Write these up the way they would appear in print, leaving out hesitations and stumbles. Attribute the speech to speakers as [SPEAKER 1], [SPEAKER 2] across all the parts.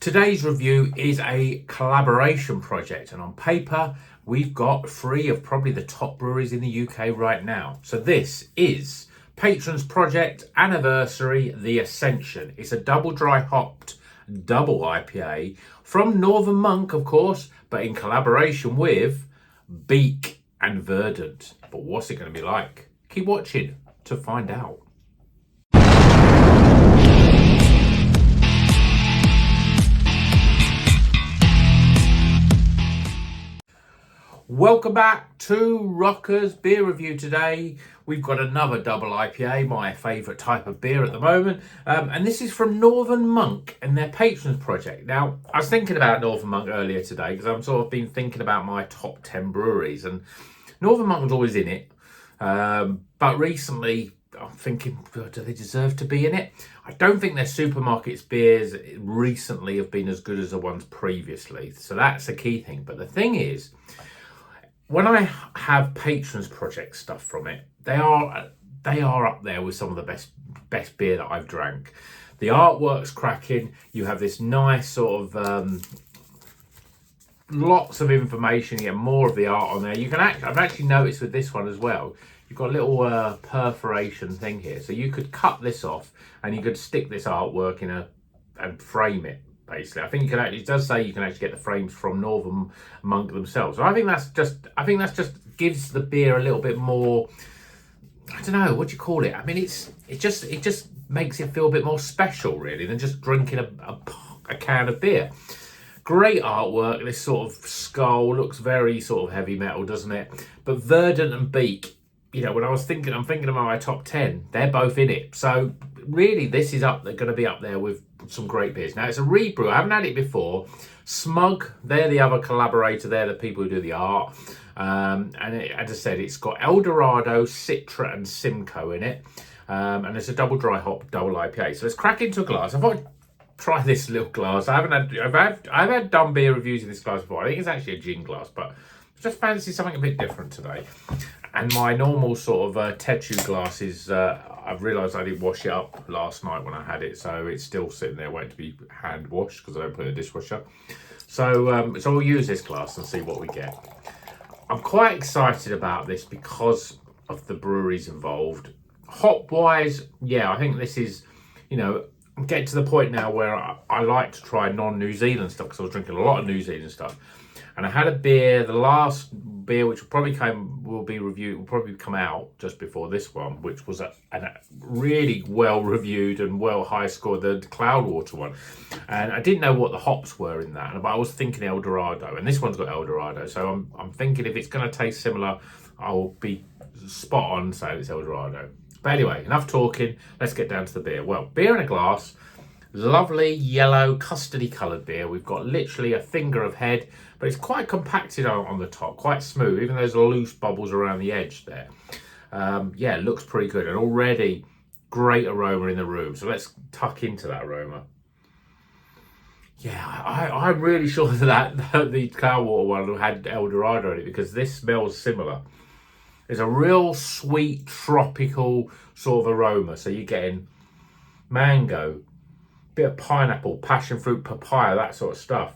[SPEAKER 1] Today's review is a collaboration project, and on paper we've got three of probably the top breweries in the UK right now. So this is Patrons Project Anniversary, the Ascension. It's a double dry hopped double IPA from Northern Monk, of course, but in collaboration with Beak and Verdant. But what's it going to be like? Keep watching to find out. Welcome back to Rocker's Beer Review. Today we've got another double IPA, my favourite type of beer at the moment, and this is from Northern Monk and their Patrons Project. Now, I was thinking about Northern Monk earlier today because I've sort of been thinking about my top 10 breweries, and Northern Monk was always in it, but recently I'm thinking, do they deserve to be in it? I don't think their supermarkets beers recently have been as good as the ones previously, so that's a key thing. But the thing is, when I have Patrons Project stuff from it, they are up there with some of the best beer that I've drank. The artwork's cracking. You have this nice sort of lots of information. You get more of the art on there. I've actually noticed with this one as well. You've got a little perforation thing here, so you could cut this off and you could stick this artwork in and frame it. Basically, I think you can actually, it does say you can actually get the frames from Northern Monk themselves. So I think that's just gives the beer a little bit more, I don't know, what do you call it? I mean, it just makes it feel a bit more special, really, than just drinking a can of beer. Great artwork. This sort of skull looks very sort of heavy metal, doesn't it? But Verdant and Beak, you know, when I'm thinking about my top 10, they're both in it. So really, this is going to be up there with some great beers. Now, it's a rebrew. I haven't had it before. Smug, they're the other collaborator. They're the people who do the art. As I said, it's got Eldorado, Citra, and Simcoe in it. And it's a double dry hop, double IPA. So let's crack into a glass. I thought I'd try this little glass. I've had done beer reviews in this glass before. I think it's actually a gin glass, but I just fancy something a bit different today. And my normal sort of Tetu glass is, I've realised I didn't wash it up last night when I had it, so it's still sitting there waiting to be hand washed because I don't put it in the dishwasher. So we'll use this glass and see what we get. I'm quite excited about this because of the breweries involved. Hop-wise, yeah, I think this is, you know, I'm getting to the point now where I like to try non-New Zealand stuff because I was drinking a lot of New Zealand stuff. And I had a beer, the last beer, which will probably come out just before this one, which was a really well reviewed and well high scored, the Cloudwater one. And I didn't know what the hops were in that, but I was thinking Eldorado, and this one's got Eldorado. So I'm thinking if it's going to taste similar, I'll be spot on saying it's Eldorado. But anyway, enough talking. Let's get down to the beer. Well, beer in a glass. Lovely yellow custardy coloured beer. We've got literally a finger of head, but it's quite compacted on the top, quite smooth, even those loose bubbles around the edge there. Yeah, it looks pretty good, and already great aroma in the room. So let's tuck into that aroma. Yeah, I'm really sure that the Cloudwater one had Eldorado in it because this smells similar. It's a real sweet, tropical sort of aroma. So you're getting mango, bit of pineapple, passion fruit, papaya, that sort of stuff.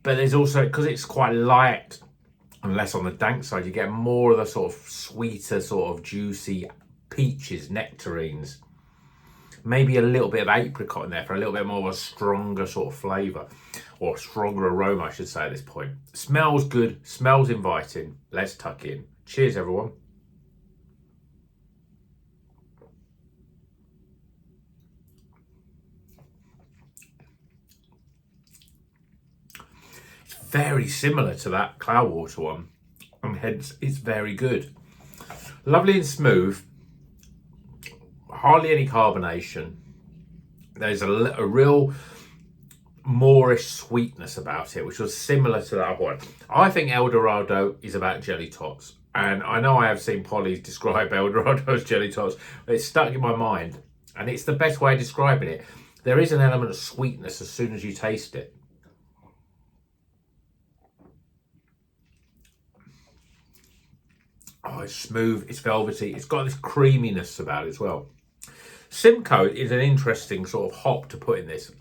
[SPEAKER 1] But there's also, because it's quite light and less on the dank side, you get more of the sort of sweeter, sort of juicy peaches, nectarines. Maybe a little bit of apricot in there for a little bit more of a stronger sort of flavour, or stronger aroma, I should say, at this point. Smells good, smells inviting. Let's tuck in. Cheers, everyone. Very similar to that Cloudwater one, and hence it's very good. Lovely and smooth, hardly any carbonation. There's a real moreish sweetness about it, which was similar to that one. I think Eldorado is about jelly tots, and I know I have seen Polly describe Eldorado as jelly tots, but it's stuck in my mind, and it's the best way of describing it. There is an element of sweetness as soon as you taste it. Oh, it's smooth, it's velvety, it's got this creaminess about it as well. Simcoe is an interesting sort of hop to put in this.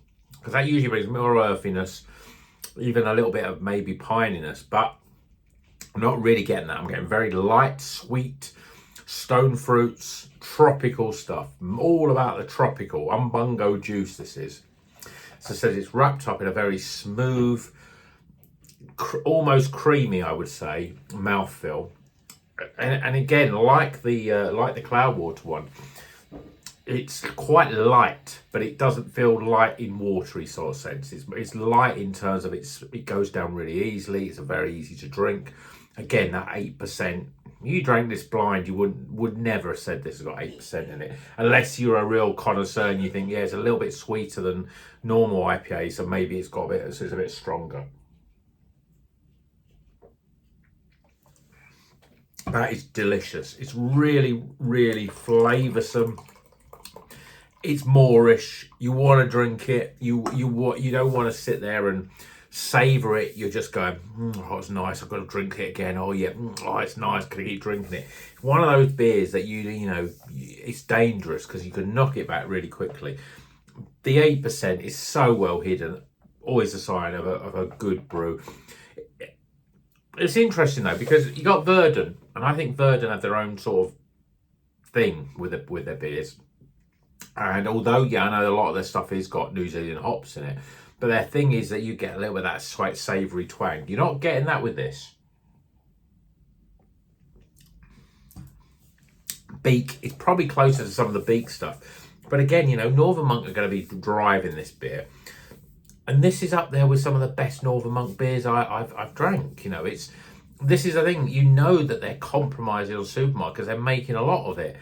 [SPEAKER 1] because that usually brings more earthiness, even a little bit of maybe pininess, but I'm not really getting that. I'm getting very light, sweet, stone fruits, tropical stuff. All about the tropical umbungo juice this is. So it says it's wrapped up in a very smooth, almost creamy, I would say, mouthfeel. And again, like the Cloudwater one, it's quite light, but it doesn't feel light in watery sort of sense. It's light in terms of it goes down really easily. It's very easy to drink. Again, that 8%. You drank this blind, you would never have said this has got 8% in it, unless you're a real connoisseur and you think, yeah, it's a little bit sweeter than normal IPA, so maybe it's got it's a bit stronger. That is delicious. It's really, really flavoursome. It's moreish. You want to drink it. You don't want to sit there and savour it. You're just going, oh, it's nice. I've got to drink it again. Oh yeah, oh, it's nice. Can I keep drinking it? It's one of those beers that you know, it's dangerous because you can knock it back really quickly. The 8% is so well hidden. Always a sign of a good brew. It's interesting though, because you got Verdant, and I think Verdant have their own sort of thing with their beers. And although, yeah, I know a lot of their stuff has got New Zealand hops in it, but their thing is that you get a little bit of that slight savoury twang. You're not getting that with this. Beak is probably closer to some of the Beak stuff. But again, you know, Northern Monk are going to be driving this beer. And this is up there with some of the best Northern Monk beers I've drank. You know, this is the thing. You know that they're compromising on supermarkets. They're making a lot of it.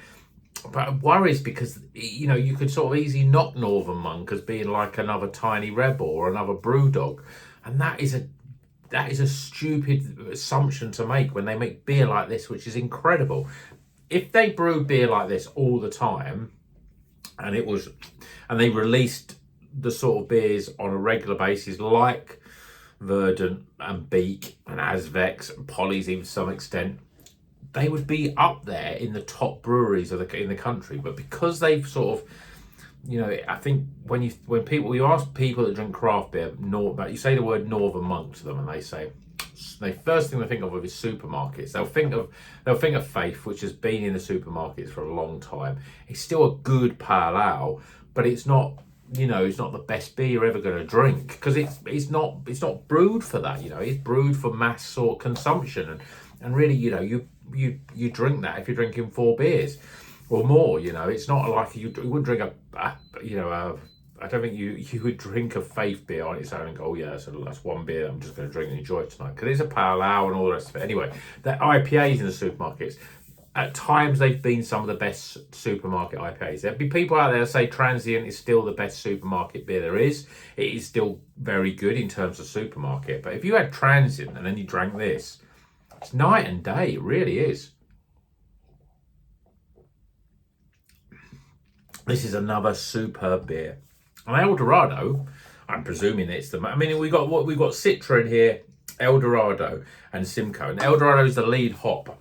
[SPEAKER 1] But it worries because, you know, you could sort of easily knock Northern Monk as being like another Tiny Rebel or another Brewdog. And that is a stupid assumption to make when they make beer like this, which is incredible. If they brew beer like this all the time, and they released the sort of beers on a regular basis like Verdant and Beak and Asvex and Polly's even to some extent, they would be up there in the top breweries in the country. But because they've sort of, you know, I think when you ask people that drink craft beer, but you say the word Northern Monk to them, and they say, the first thing they think of is supermarkets. They'll think of Faith, which has been in the supermarkets for a long time. It's still a good pale ale, but it's not, you know, it's not the best beer you're ever going to drink because it's not brewed for that. You know, it's brewed for mass sort of consumption, and really, you know, you drink that if you're drinking 4 beers or more. You know, it's not like you wouldn't drink I don't think you would drink a Faith beer on its own and go, oh yeah, so that's one beer that I'm just going to drink and enjoy tonight, because it's a pale ale and all the rest of it. Anyway, the IPAs in the supermarkets, at times they've been some of the best supermarket IPAs. There'll be people out there that say Transient is still the best supermarket beer there is. It is still very good in terms of supermarket. But if you had Transient and then you drank this, it's night and day. It really is. This is another superb beer. And El Dorado, I'm presuming it's the... I mean, we got Citra in here, El Dorado and Simcoe. And El Dorado is the lead hop.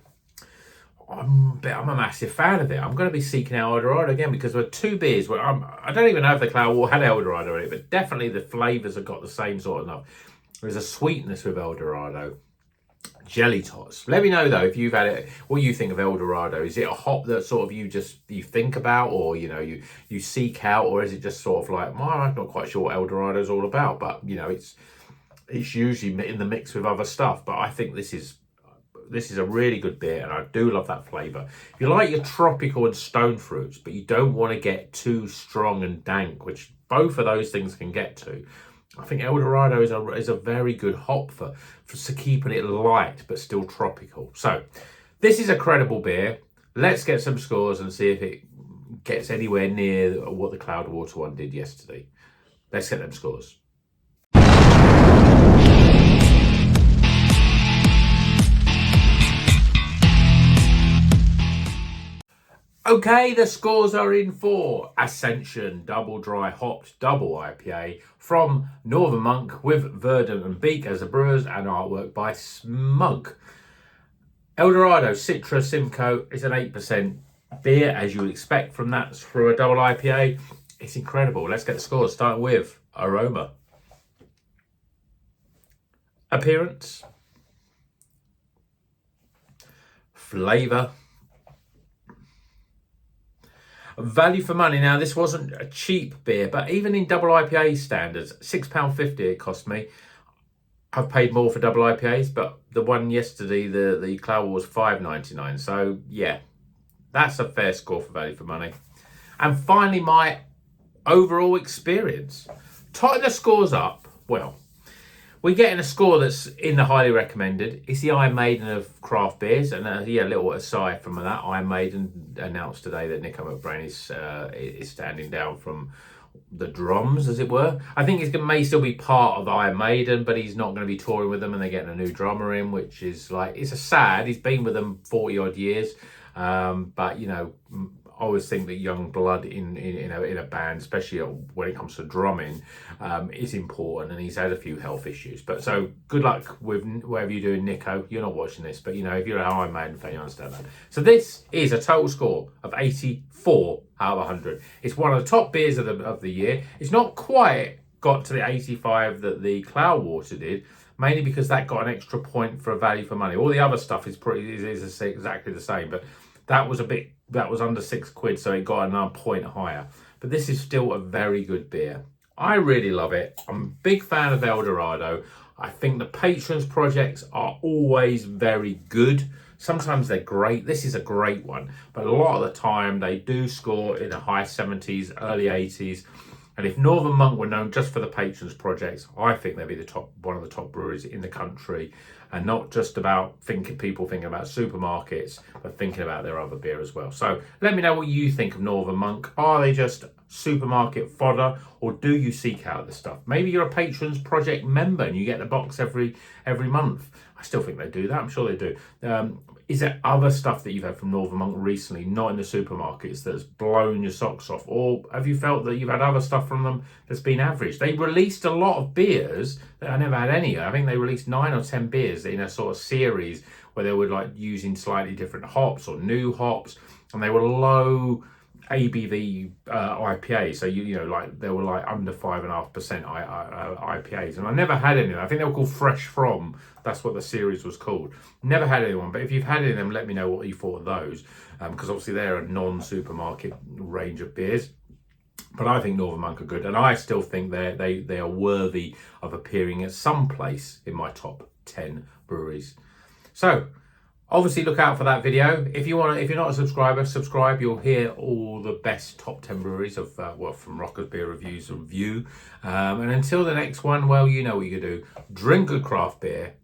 [SPEAKER 1] I'm a massive fan of it. I'm going to be seeking out El Dorado again because there are 2 beers where I don't even know if the Cloudwater had El Dorado in it, but definitely the flavours have got the same sort of stuff. There's a sweetness with El Dorado. Jelly tots. Let me know though if you've had it, what you think of El Dorado. Is it a hop that sort of you think about, or you know you seek out, or is it just sort of like, well, I'm not quite sure what El Dorado is all about, but you know it's usually in the mix with other stuff. But I think this is a really good beer, and I do love that flavour. If you like your tropical and stone fruits, but you don't want to get too strong and dank, which both of those things can get to, I think El Dorado is a very good hop for keeping it light but still tropical. So this is a credible beer. Let's get some scores and see if it gets anywhere near what the Cloudwater one did yesterday. Let's get them scores. Okay, the scores are in for Ascension Double Dry Hopped Double IPA from Northern Monk with Verdant and Beak as the brewers and artwork by Smug. El Dorado Citra Simcoe is an 8% beer, as you would expect from that for a double IPA. It's incredible. Let's get the scores, starting with aroma, appearance, flavour, value for money. Now, this wasn't a cheap beer, but even in double IPA standards, £6.50 it cost me. I've paid more for double IPAs, but the one yesterday, the Cloud was $5.99. So yeah, that's a fair score for value for money. And finally, my overall experience. Tighten the scores up. Well, we're getting a score that's in the highly recommended. It's the Iron Maiden of craft beers. And yeah, a little aside from that, Iron Maiden announced today that Nico McBrain is standing down from the drums, as it were. I think he may still be part of Iron Maiden, but he's not going to be touring with them, and they're getting a new drummer in, which is like, it's a sad. He's been with them 40 odd years, but you know, I always think that young blood in a band, especially when it comes to drumming, is important, and he's had a few health issues. But so good luck with whatever you're doing, Nico. You're not watching this, but you know, if you're an Iron Maiden fan, you understand that. So this is a total score of 84 out of 100. It's one of the top beers of the year. It's not quite got to the 85 that the Cloudwater did, mainly because that got an extra point for a value for money. All the other stuff is exactly the same, but that was under £6, so it got another point higher. But this is still a very good beer. I really love it. I'm a big fan of El Dorado. I think the Patrons projects are always very good. Sometimes they're great. This is a great one. But a lot of the time they do score in the high 70s, early 80s. And if Northern Monk were known just for the Patrons projects, I think they'd be one of the top breweries in the country, and not just about people thinking about supermarkets, but thinking about their other beer as well. So let me know what you think of Northern Monk. Are they just supermarket fodder, or do you seek out this stuff? Maybe you're a Patrons project member and you get the box every month. I still think they do that. I'm sure they do. Is there other stuff that you've had from Northern Monk recently, not in the supermarkets, that's blown your socks off? Or have you felt that you've had other stuff from them that's been average? They released a lot of beers that I never had any. I think they released 9 or 10 beers in a sort of series where they were like using slightly different hops or new hops, and they were low ABV IPA, so you know, like they were like under 5.5% IPAs, and I never had any of them. I think they were called Fresh From. That's what the series was called. Never had anyone, but if you've had any of them, let me know what you thought of those, because obviously they're a non-supermarket range of beers. But I think Northern Monk are good, and I still think they are worthy of appearing at some place in my top 10 breweries. So obviously look out for that video. If you're not a subscriber, subscribe. You'll hear all the best top 10 breweries of from Rockers Beer Reviews review. And until the next one, well, you know what you can do. Drink good craft beer.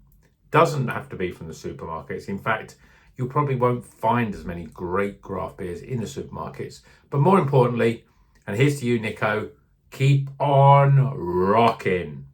[SPEAKER 1] Doesn't have to be from the supermarkets. In fact, you probably won't find as many great craft beers in the supermarkets. But more importantly, and here's to you, Nico, keep on rocking.